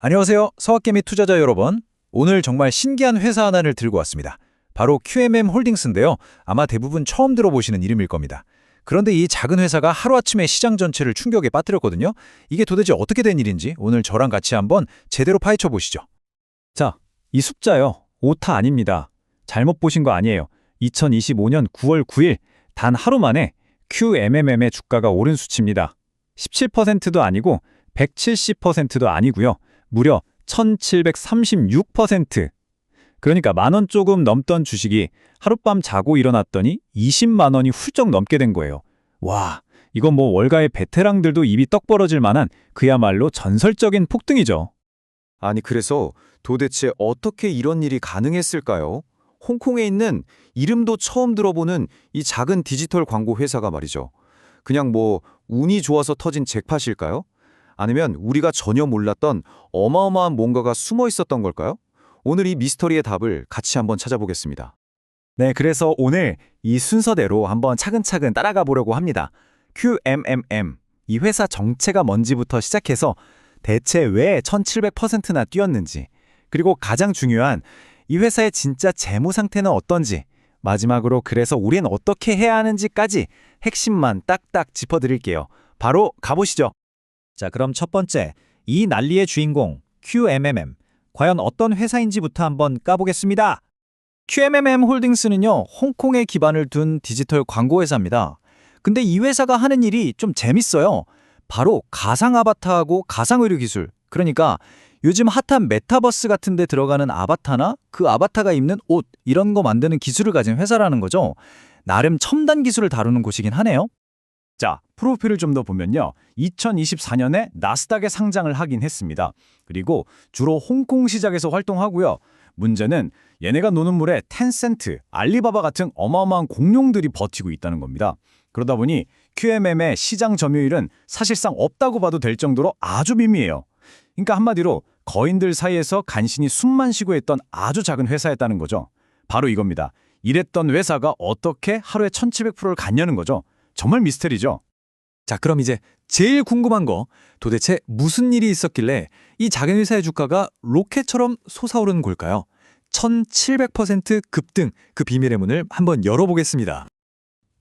안녕하세요. 서학개미 투자자 여러분. 오늘 정말 신기한 회사 하나를 들고 왔습니다. 바로 QMM 홀딩스인데요. 아마 대부분 처음 들어보시는 이름일 겁니다. 그런데 이 작은 회사가 하루아침에 시장 전체를 충격에 빠뜨렸거든요. 이게 도대체 어떻게 된 일인지 오늘 저랑 같이 한번 제대로 파헤쳐 보시죠. 자, 이 숫자요. 오타 아닙니다. 잘못 보신 거 아니에요. 2025년 9월 9일 단 하루 만에 QMMM의 주가가 오른 수치입니다. 17%도 아니고 170%도 아니고요. 무려 1736%. 그러니까 10,000원 조금 넘던 주식이 하룻밤 자고 일어났더니 20만 원이 훌쩍 넘게 된 거예요. 와, 이건 뭐 월가의 베테랑들도 입이 떡 벌어질 만한 그야말로 전설적인 폭등이죠. 아니 그래서 도대체 어떻게 이런 일이 가능했을까요? 홍콩에 있는 이름도 처음 들어보는 이 작은 디지털 광고 회사가 말이죠. 그냥 뭐 운이 좋아서 터진 잭팟일까요? 아니면 우리가 전혀 몰랐던 어마어마한 뭔가가 숨어 있었던 걸까요? 오늘 이 미스터리의 답을 같이 한번 찾아보겠습니다. 네, 그래서 오늘 이 순서대로 한번 차근차근 따라가 보려고 합니다. QMMM, 이 회사 정체가 뭔지부터 시작해서 대체 왜 1700%나 뛰었는지, 그리고 가장 중요한 이 회사의 진짜 재무 상태는 어떤지, 마지막으로 그래서 우린 어떻게 해야 하는지까지 핵심만 딱딱 짚어드릴게요. 바로 가보시죠. 자, 그럼 첫 번째, 이 난리의 주인공 QMMM, 과연 어떤 회사인지부터 한번 까보겠습니다. QMMM 홀딩스는요, 홍콩에 기반을 둔 디지털 광고 회사입니다. 근데 이 회사가 하는 일이 좀 재밌어요. 바로 가상 아바타하고 가상 의류 기술, 그러니까 요즘 핫한 메타버스 같은 데 들어가는 아바타나 그 아바타가 입는 옷, 이런 거 만드는 기술을 가진 회사라는 거죠. 나름 첨단 기술을 다루는 곳이긴 하네요. 자, 프로필을 좀 더 보면요. 2024년에 나스닥에 상장을 하긴 했습니다. 그리고 주로 홍콩 시장에서 활동하고요. 문제는 얘네가 노는 물에 텐센트, 알리바바 같은 어마어마한 공룡들이 버티고 있다는 겁니다. 그러다 보니 QMM의 시장 점유율은 사실상 없다고 봐도 될 정도로 아주 미미해요. 그러니까 한마디로 거인들 사이에서 간신히 숨만 쉬고 있던 아주 작은 회사였다는 거죠. 바로 이겁니다. 이랬던 회사가 어떻게 하루에 1700%를 갔냐는 거죠. 정말 미스터리죠. 자, 그럼 이제 제일 궁금한 거, 도대체 무슨 일이 있었길래 이 작은 회사의 주가가 로켓처럼 솟아오르는 걸까요? 1700% 급등, 그 비밀의 문을 한번 열어보겠습니다.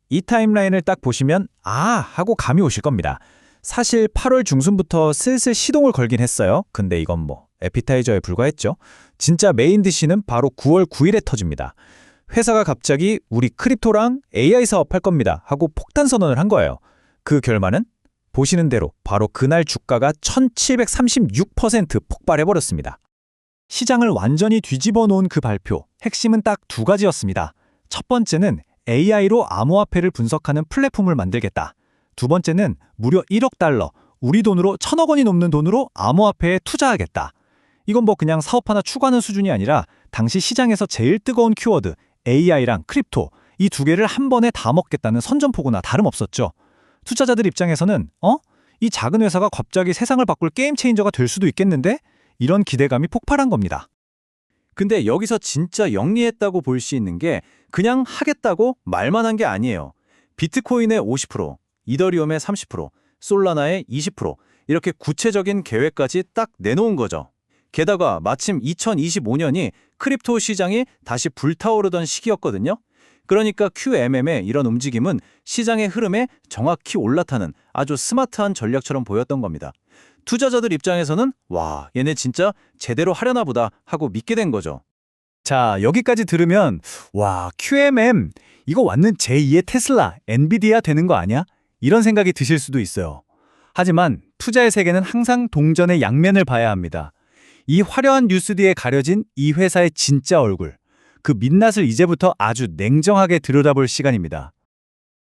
이 타임라인을 딱 보시면 하고 감이 오실 겁니다. 사실 8월 중순부터 슬슬 시동을 걸긴 했어요. 근데 이건 뭐 에피타이저에 불과했죠. 진짜 메인 디시는 바로 9월 9일에 터집니다. 회사가 갑자기 우리 크립토랑 AI 사업 할 겁니다 하고 폭탄 선언을 한 거예요. 그 결과는 보시는 대로 바로 그날 주가가 1736% 폭발해버렸습니다. 시장을 완전히 뒤집어 놓은 그 발표, 핵심은 딱 두 가지였습니다. 첫 번째는 AI로 암호화폐를 분석하는 플랫폼을 만들겠다. 두 번째는 무려 1억 달러, 우리 돈으로 1,000억 원이 넘는 돈으로 암호화폐에 투자하겠다. 이건 뭐 그냥 사업 하나 추구하는 수준이 아니라 당시 시장에서 제일 뜨거운 키워드 AI랑 크립토, 이 두 개를 한 번에 다 먹겠다는 선전포고나 다름없었죠. 투자자들 입장에서는 이 작은 회사가 갑자기 세상을 바꿀 게임 체인저가 될 수도 있겠는데? 이런 기대감이 폭발한 겁니다. 근데 여기서 진짜 영리했다고 볼 수 있는 게 그냥 하겠다고 말만 한 게 아니에요. 비트코인의 50%, 이더리움의 30%, 솔라나의 20%, 이렇게 구체적인 계획까지 딱 내놓은 거죠. 게다가 마침 2025년이 크립토 시장이 다시 불타오르던 시기였거든요. 그러니까 QMM의 이런 움직임은 시장의 흐름에 정확히 올라타는 아주 스마트한 전략처럼 보였던 겁니다. 투자자들 입장에서는 와, 얘네 진짜 제대로 하려나 보다 하고 믿게 된 거죠. 자, 여기까지 들으면 와, QMM 이거 완전 제2의 테슬라, 엔비디아 되는 거 아니야? 이런 생각이 드실 수도 있어요. 하지만 투자의 세계는 항상 동전의 양면을 봐야 합니다. 이 화려한 뉴스 뒤에 가려진 이 회사의 진짜 얼굴, 그 민낯을 이제부터 아주 냉정하게 들여다볼 시간입니다.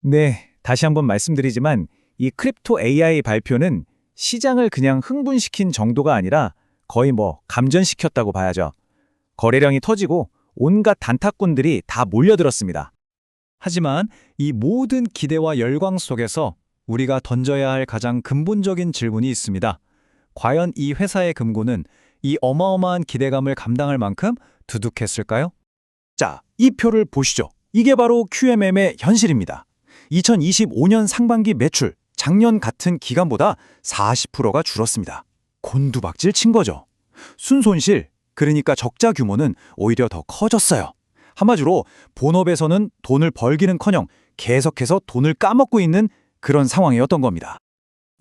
네, 다시 한번 말씀드리지만 이 크립토 AI 발표는 시장을 그냥 흥분시킨 정도가 아니라 거의 뭐 감전시켰다고 봐야죠. 거래량이 터지고 온갖 단타꾼들이 다 몰려들었습니다. 하지만 이 모든 기대와 열광 속에서 우리가 던져야 할 가장 근본적인 질문이 있습니다. 과연 이 회사의 금고는 이 어마어마한 기대감을 감당할 만큼 두둑했을까요? 자, 이 표를 보시죠. 이게 바로 QMM의 현실입니다. 2025년 상반기 매출, 작년 같은 기간보다 40%가 줄었습니다. 곤두박질 친 거죠. 순손실, 그러니까 적자 규모는 오히려 더 커졌어요. 한마디로 본업에서는 돈을 벌기는커녕 계속해서 돈을 까먹고 있는 그런 상황이었던 겁니다.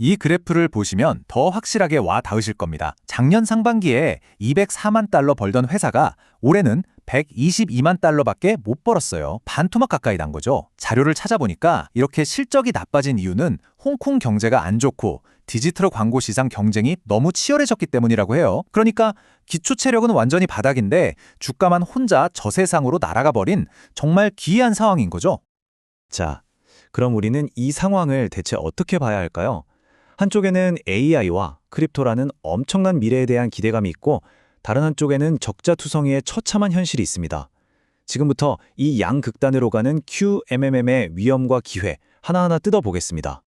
이 그래프를 보시면 더 확실하게 와 닿으실 겁니다. 작년 상반기에 204만 달러 벌던 회사가 올해는 122만 달러밖에 못 벌었어요. 반토막 가까이 난 거죠. 자료를 찾아보니까 이렇게 실적이 나빠진 이유는 홍콩 경제가 안 좋고 디지털 광고 시장 경쟁이 너무 치열해졌기 때문이라고 해요. 그러니까 기초 체력은 완전히 바닥인데 주가만 혼자 저세상으로 날아가 버린 정말 기이한 상황인 거죠. 자, 그럼 우리는 이 상황을 대체 어떻게 봐야 할까요? 한쪽에는 AI와 크립토라는 엄청난 미래에 대한 기대감이 있고 다른 한쪽에는 적자투성이의 처참한 현실이 있습니다. 지금부터 이 양극단으로 가는 QMMM의 위험과 기회 하나하나 뜯어보겠습니다.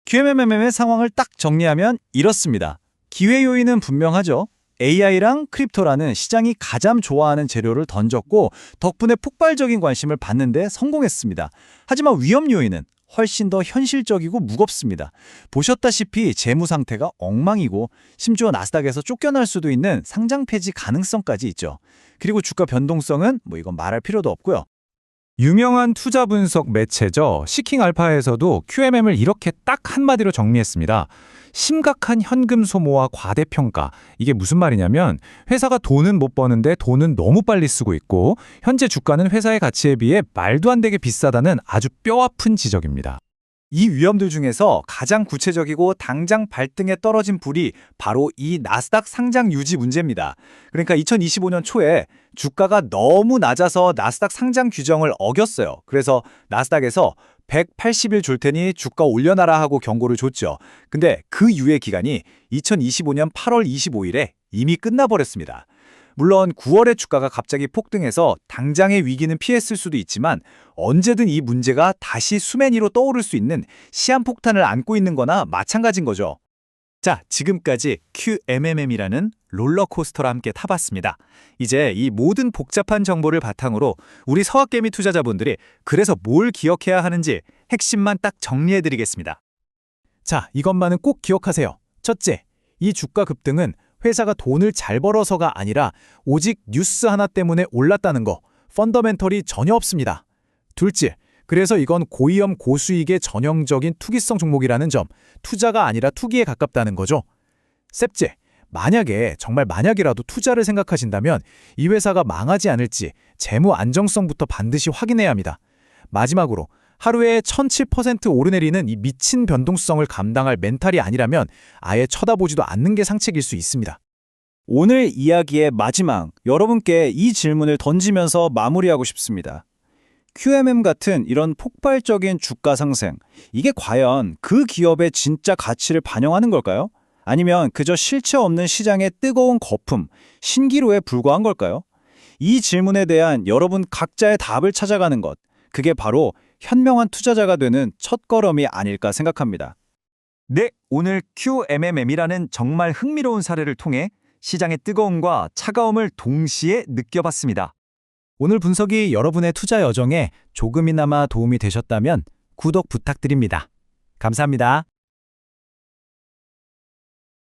QMMM의 상황을 딱 정리하면 이렇습니다. 기회 요인은 분명하죠. AI랑 크립토라는 시장이 가장 좋아하는 재료를 던졌고 덕분에 폭발적인 관심을 받는데 성공했습니다. 하지만 위험 요인은 훨씬 더 현실적이고 무겁습니다. 보셨다시피 재무 상태가 엉망이고 심지어 나스닥에서 쫓겨날 수도 있는 상장 폐지 가능성까지 있죠. 그리고 주가 변동성은 이건 말할 필요도 없고요. 유명한 투자 분석 매체죠. 시킹알파에서도 QMM을 이렇게 딱 한마디로 정리했습니다. 심각한 현금 소모와 과대평가. 이게 무슨 말이냐면 회사가 돈은 못 버는데 돈은 너무 빨리 쓰고 있고 현재 주가는 회사의 가치에 비해 말도 안 되게 비싸다는 아주 뼈아픈 지적입니다. 이 위험들 중에서 가장 구체적이고 당장 발등에 떨어진 불이 바로 이 나스닥 상장 유지 문제입니다. 그러니까 2025년 초에 주가가 너무 낮아서 나스닥 상장 규정을 어겼어요. 그래서 나스닥에서 180일 줄 테니 주가 올려놔라 하고 경고를 줬죠. 근데 그 유예 기간이 2025년 8월 25일에 이미 끝나버렸습니다. 물론 9월에 주가가 갑자기 폭등해서 당장의 위기는 피했을 수도 있지만 언제든 이 문제가 다시 수면 위로 떠오를 수 있는 시한폭탄을 안고 있는 거나 마찬가지인 거죠. 자, 지금까지 QMMM이라는 롤러코스터를 함께 타봤습니다. 이제 이 모든 복잡한 정보를 바탕으로 우리 서학개미 투자자분들이 그래서 뭘 기억해야 하는지 핵심만 딱 정리해드리겠습니다. 자, 이것만은 꼭 기억하세요. 첫째, 이 주가 급등은 회사가 돈을 잘 벌어서가 아니라 오직 뉴스 하나 때문에 올랐다는 거, 펀더멘털이 전혀 없습니다. 둘째, 그래서 이건 고위험 고수익의 전형적인 투기성 종목이라는 점, 투자가 아니라 투기에 가깝다는 거죠. 셋째, 만약에 정말 만약이라도 투자를 생각하신다면 이 회사가 망하지 않을지 재무 안정성부터 반드시 확인해야 합니다. 마지막으로 하루에 1007% 오르내리는 이 미친 변동성을 감당할 멘탈이 아니라면 아예 쳐다보지도 않는 게 상책일 수 있습니다. 오늘 이야기의 마지막, 여러분께 이 질문을 던지면서 마무리하고 싶습니다. QMM 같은 이런 폭발적인 주가 상승, 이게 과연 그 기업의 진짜 가치를 반영하는 걸까요? 아니면 그저 실체 없는 시장의 뜨거운 거품, 신기루에 불과한 걸까요? 이 질문에 대한 여러분 각자의 답을 찾아가는 것, 그게 바로 현명한 투자자가 되는 첫걸음이 아닐까 생각합니다. 네, 오늘 QMMM이라는 정말 흥미로운 사례를 통해 시장의 뜨거움과 차가움을 동시에 느껴봤습니다. 오늘 분석이 여러분의 투자 여정에 조금이나마 도움이 되셨다면 구독 부탁드립니다. 감사합니다.